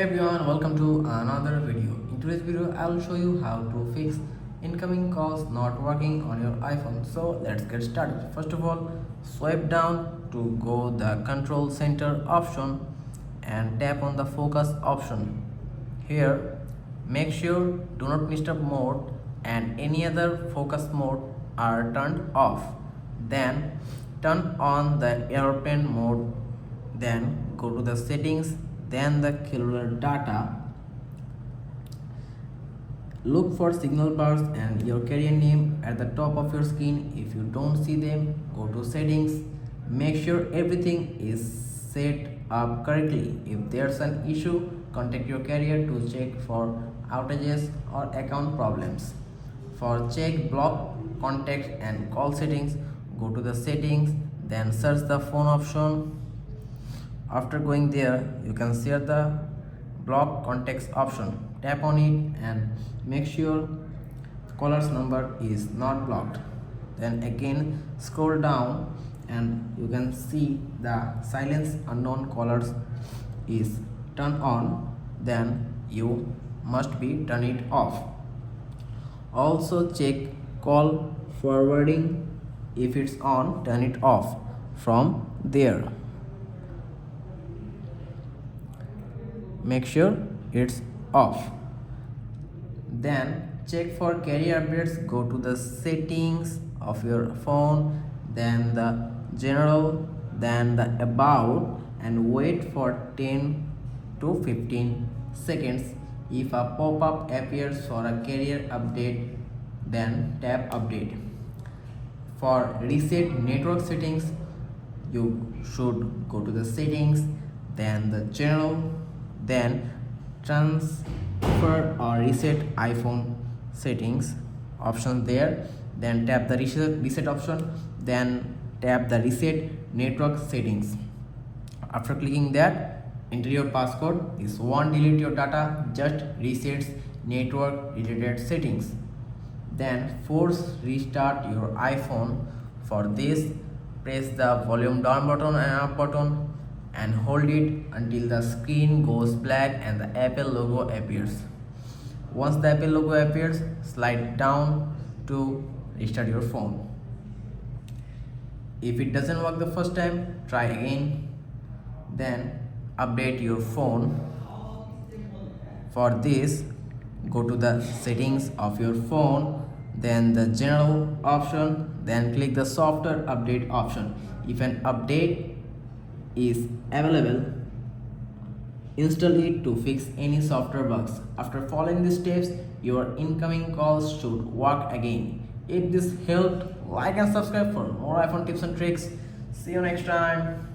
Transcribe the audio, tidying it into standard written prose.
Hey everyone, welcome to another video. In today's video, I'll show you how to fix incoming calls not working on your iPhone. So let's get started. First of all, swipe down to go the control center option and tap on the focus option. Here, make sure do not disturb mode and any other focus mode are turned off. Then turn on the airplane mode, then go to the settings, then the cellular data. Look for signal bars and your carrier name at the top of your screen. If you don't see them, go to settings. Make sure everything is set up correctly. If there's an issue, contact your carrier to check for outages or account problems. For check block contact and call settings, go to the settings, then search the phone option. After going there, you can see the block contacts option. Tap on it and make sure caller's number is not blocked. Then again scroll down and you can see the silence unknown callers is turned on. Then you must be turn it off. Also check call forwarding. If it's on, turn it off from there. Make sure it's off. Then check for carrier updates. Go to the settings of your phone, then the general, then the about, and wait for 10 to 15 seconds. If a pop-up appears for a carrier update, then tap update. For reset network settings, you should go to the settings, then the general, then transfer or reset iPhone settings option there, then tap the reset option, then tap the reset network settings. After clicking that, enter your passcode. This won't delete your data, just resets network related settings. Then force restart your iPhone. For this, press the volume down button and up button and hold it until the screen goes black and the Apple logo appears. Once the Apple logo appears, slide down to restart your phone. If it doesn't work the first time, try again. Then update your phone. For this, go to the settings of your phone, then the general option, then click the software update option. If an update is available, install it to fix any software bugs. After following these steps, your incoming calls should work again. If this helped, like and subscribe for more iPhone tips and tricks. See you next time.